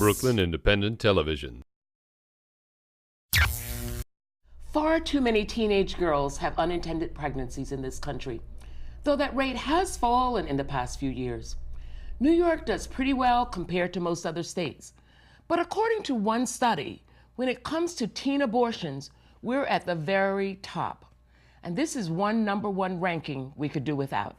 Brooklyn Independent Television. Far too many teenage girls have unintended pregnancies in this country, though that rate has fallen in the past few years. New York does pretty well compared to most other states. But according to one study, when it comes to teen abortions, we're at the very top. And this is one #1 ranking we could do without.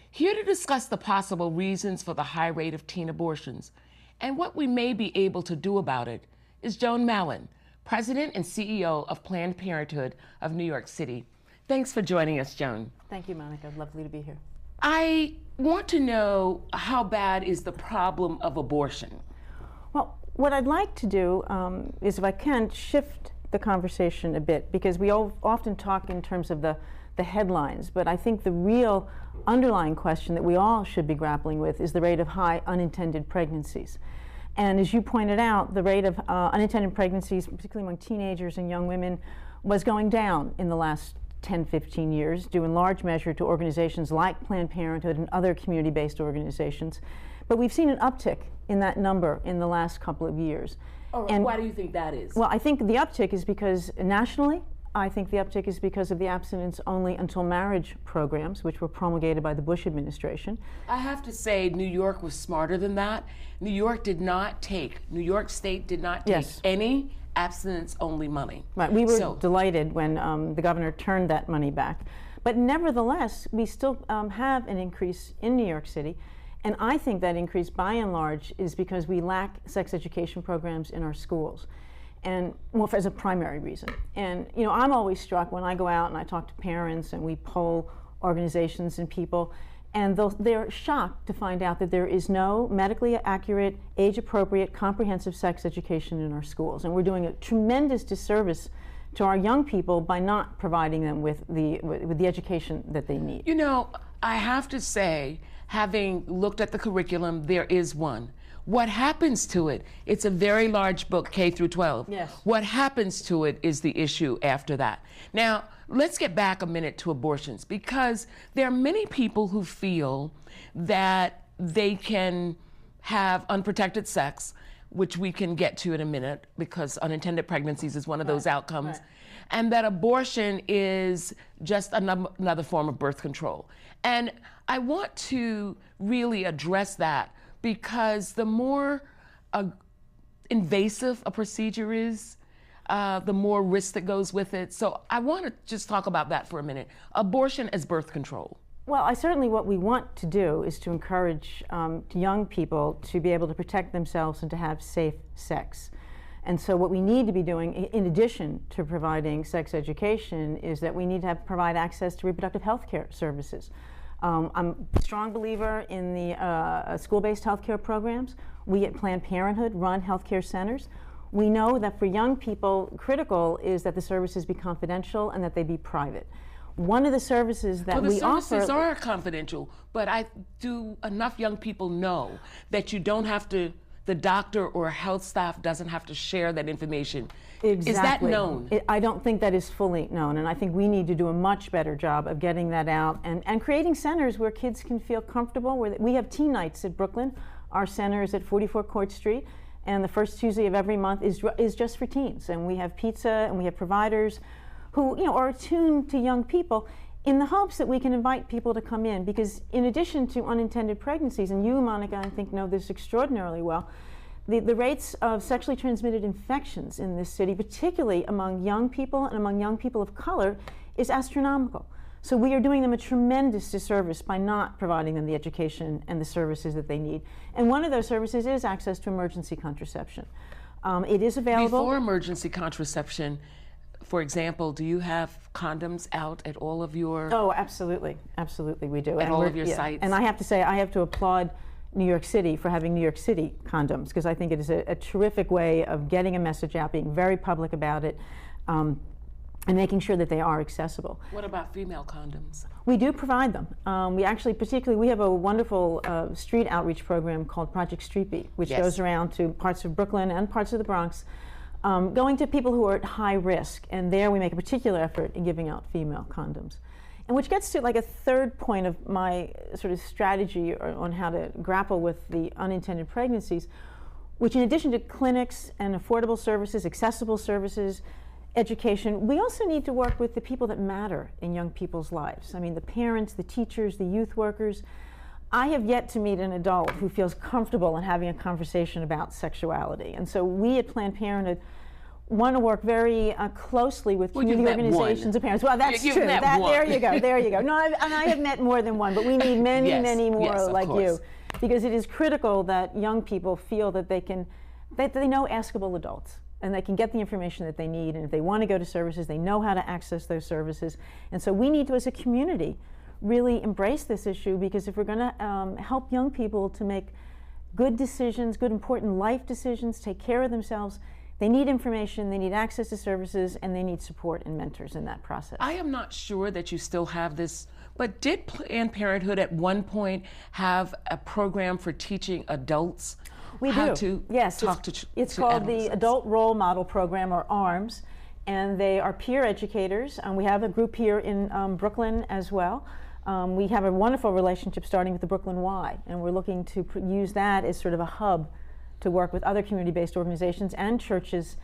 Here to discuss the possible reasons for the high rate of teen abortions and what we may be able to do about it is Joan Malin, President and CEO of Planned Parenthood of New York City. Thanks for joining us, Joan. Thank you, Monica. Lovely to be here. I want to know, how bad is the problem of abortion? Well, what I'd like to do is, if I can, shift the conversation a bit, because we often talk in terms of the headlines, but I think the real underlying question that we all should be grappling with is the rate of high unintended pregnancies. And as you pointed out, the rate of unintended pregnancies, particularly among teenagers and young women, was going down in the last 10, 15 years, due in large measure to organizations like Planned Parenthood and other community-based organizations. But we've seen an uptick in that number in the last couple of years. All right, and why do you think that is? Well, I think the uptick is because nationally, I think the uptick is because of the abstinence only until marriage programs, which were promulgated by the Bush administration. I have to say New York was smarter than that. New York State did not take any abstinence only money. Right, we were delighted when the governor turned that money back. But nevertheless, we still have an increase in New York City. And I think that increase, by and large, is because we lack sex education programs in our schools. And, well, as a primary reason. And, you know, I'm always struck when I go out and I talk to parents and we poll organizations and people, and they're shocked to find out that there is no medically accurate, age-appropriate, comprehensive sex education in our schools. And we're doing a tremendous disservice to our young people by not providing them with the education that they need. You know, I have to say, having looked at the curriculum, there is one. What happens to it? It's a very large book, K through 12. Yes. What happens to it is the issue after that. Now, let's get back a minute to abortions, because there are many people who feel that they can have unprotected sex, which we can get to in a minute, because unintended pregnancies is one of those outcomes, and that abortion is just another form of birth control. And I want to really address that, because the more invasive a procedure is, the more risk that goes with it. So I want to just talk about that for a minute. Abortion as birth control. Well, certainly what we want to do is to encourage young people to be able to protect themselves and to have safe sex. And so what we need to be doing, in addition to providing sex education, is that we need to provide access to reproductive health care services. I'm a strong believer in the school-based healthcare programs. We at Planned Parenthood run healthcare centers. We know that for young people, critical is that the services be confidential and that they be private. One of the services that we offer— the services are confidential, but do enough young people know that you don't have to, the doctor or health staff doesn't have to share that information? Exactly. Is that known? I don't think that is fully known, and I think we need to do a much better job of getting that out and creating centers where kids can feel comfortable. We have teen nights at Brooklyn. Our center is at 44 Court Street, and the first Tuesday of every month is just for teens. And we have pizza, and we have providers who, you know, are attuned to young people, in the hopes that we can invite people to come in, because in addition to unintended pregnancies, and you, Monica, I think know this extraordinarily well, the rates of sexually transmitted infections in this city, particularly among young people and among young people of color, is astronomical. So we are doing them a tremendous disservice by not providing them the education and the services that they need. And one of those services is access to emergency contraception. It is available. Before emergency contraception, for example, do you have condoms out at all of your— Oh, absolutely. Absolutely, we do. At all of your sites? And I have to say, I have to applaud New York City for having New York City condoms, because I think it is a terrific way of getting a message out, being very public about it, and making sure that they are accessible. What about female condoms? We do provide them. We actually, we have a wonderful street outreach program called Project Street Beat, which goes around to parts of Brooklyn and parts of the Bronx, going to people who are at high risk, and there we make a particular effort in giving out female condoms. And which gets to like a third point of my sort of strategy on how to grapple with the unintended pregnancies. which in addition to clinics and affordable services, accessible services, education, we also need to work with the people that matter in young people's lives. I mean, the parents, the teachers, the youth workers. I have yet to meet an adult who feels comfortable in having a conversation about sexuality. And so we at Planned Parenthood want to work very closely with community organizations and parents. Well, that's true. There you go. There you go. No, I have met more than one, but we need many, many more like you, because it is critical that young people feel that they know askable adults, and they can get the information that they need. And if they want to go to services, they know how to access those services. And so we need to, as a community, really embrace this issue, because if we're going to help young people to make good decisions, good important life decisions, take care of themselves, they need information, they need access to services, and they need support and mentors in that process. I am not sure that you still have this, but did Planned Parenthood at one point have a program for teaching adults how to talk to It's called the Adult Role Model Program, or ARMS, and they are peer educators. We have a group here in Brooklyn as well. We have a wonderful relationship starting with the Brooklyn Y, and we're looking to use that as sort of a hub to work with other community-based organizations and churches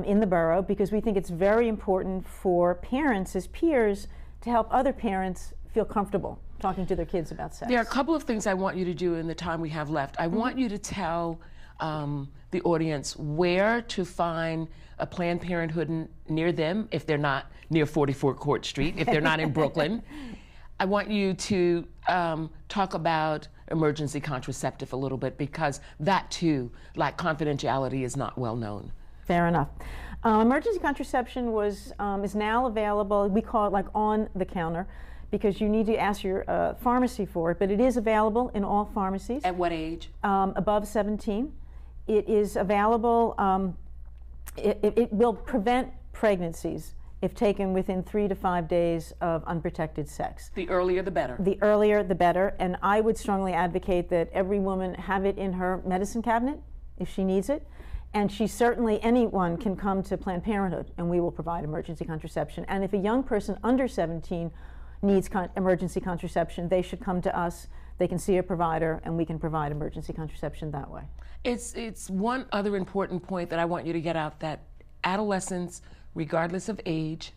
in the borough, because we think it's very important for parents as peers to help other parents feel comfortable talking to their kids about sex. There are a couple of things I want you to do in the time we have left. I want you to tell the audience where to find a Planned Parenthood near them, if they're not near 44 Court Street, if they're not in Brooklyn. I want you to talk about emergency contraceptive a little bit, because that too, like confidentiality, is not well known. Fair enough. Emergency contraception is now available. We call it like on the counter, because you need to ask your pharmacy for it, but it is available in all pharmacies. At what age? Above 17. It is available. It will prevent pregnancies if taken within 3 to 5 days of unprotected sex. The earlier the better. The earlier the better, and I would strongly advocate that every woman have it in her medicine cabinet if she needs it, and anyone can come to Planned Parenthood and we will provide emergency contraception. And if a young person under 17 needs emergency contraception, they should come to us. They can see a provider and we can provide emergency contraception that way. It's one other important point that I want you to get out, that adolescents, regardless of age,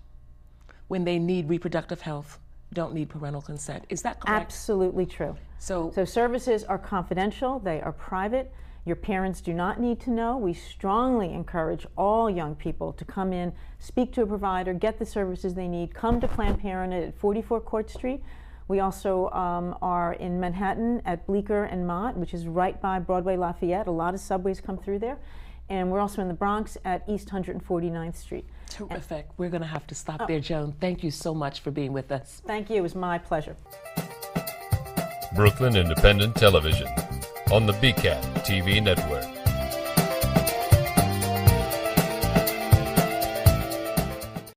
when they need reproductive health, don't need parental consent. Is that correct? Absolutely true. So services are confidential, they are private. Your parents do not need to know. We strongly encourage all young people to come in, speak to a provider, get the services they need, come to Planned Parenthood at 44 Court Street. We also are in Manhattan at Bleecker and Mott, which is right by Broadway Lafayette. A lot of subways come through there. And we're also in the Bronx at East 149th Street. Terrific. We're going to have to stop there, Joan. Thank you so much for being with us. Thank you. It was my pleasure. Brooklyn Independent Television on the BCAT TV network.